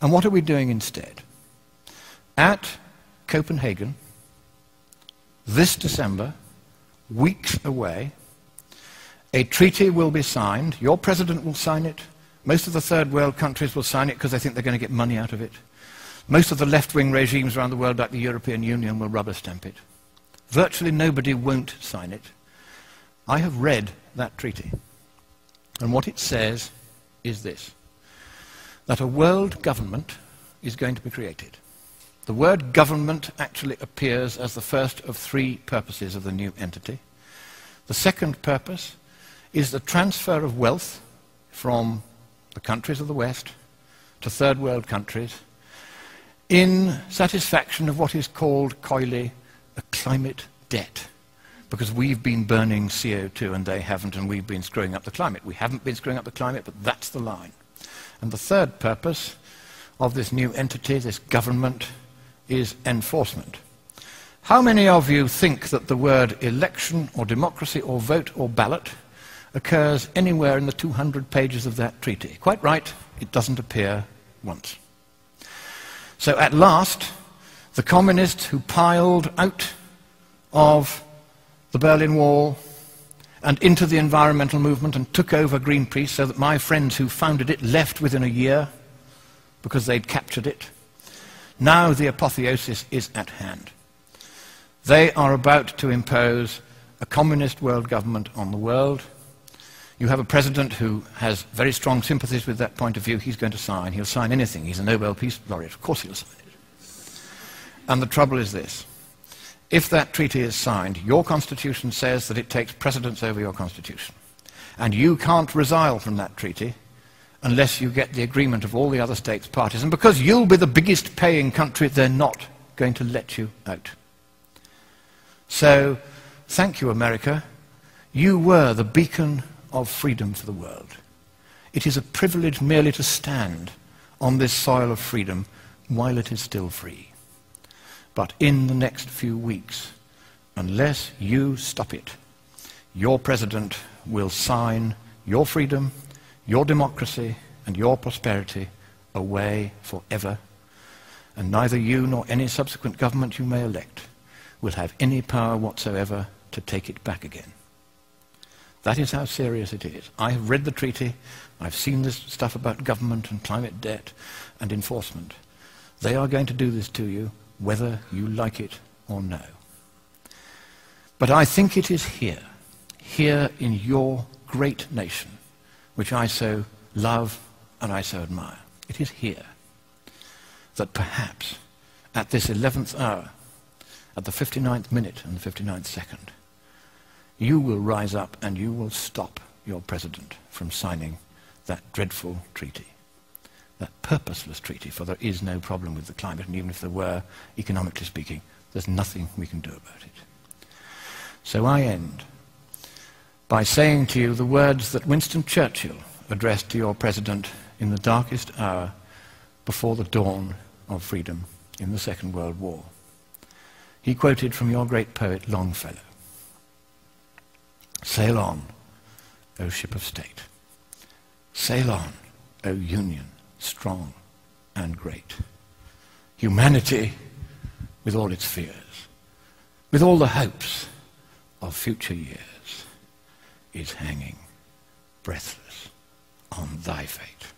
And what are we doing instead? At Copenhagen, this December, weeks away, a treaty will be signed. Your president will sign it. Most of the third world countries will sign it because they think they're going to get money out of it. Most of the left-wing regimes around the world, like the European Union, will rubber stamp it. Virtually nobody won't sign it. I have read that treaty. And what it says is this, that a world government is going to be created. The word government actually appears as the first of three purposes of the new entity. The second purpose is the transfer of wealth from the countries of the West to third world countries in satisfaction of what is called coyly a climate debt, because we've been burning CO2 and they haven't, and we've been screwing up the climate. We haven't been screwing up the climate, but that's the line. And the third purpose of this new entity, this government, is enforcement. How many of you think that the word election or democracy or vote or ballot occurs anywhere in the 200 pages of that treaty? Quite right, it doesn't appear once. So at last, the communists who piled out of the Berlin Wall and into the environmental movement and took over Greenpeace, so that my friends who founded it left within a year because they'd captured it. Now the apotheosis is at hand. They are about to impose a communist world government on the world. You have a president who has very strong sympathies with that point of view. He's going to sign. He'll sign anything. He's a Nobel Peace Laureate. Of course he'll sign it. And the trouble is this. If that treaty is signed, your constitution says that it takes precedence over your constitution. And you can't resile from that treaty unless you get the agreement of all the other states parties. And because you'll be the biggest paying country, they're not going to let you out. So, thank you, America. You were the beacon of freedom for the world. It is a privilege merely to stand on this soil of freedom while it is still free. But in the next few weeks, unless you stop it, your president will sign your freedom, your democracy, and your prosperity away forever, and neither you nor any subsequent government you may elect will have any power whatsoever to take it back again. That is how serious it is. I have read the treaty. I've seen this stuff about government and climate debt and enforcement. They are going to do this to you, whether you like it or no. But I think it is here in your great nation, which I so love and I so admire. It is here that perhaps at this 11th hour, at the 59th minute and the 59th second, you will rise up and you will stop your president from signing that dreadful treaty, that purposeless treaty, for there is no problem with the climate, and even if there were, economically speaking, there's nothing we can do about it. So I end by saying to you the words that Winston Churchill addressed to your president in the darkest hour before the dawn of freedom in the Second World War. He quoted from your great poet Longfellow. Sail on, O ship of state. Sail on, O Union, strong and great. Humanity, with all its fears, with all the hopes of future years, is hanging breathless on thy fate.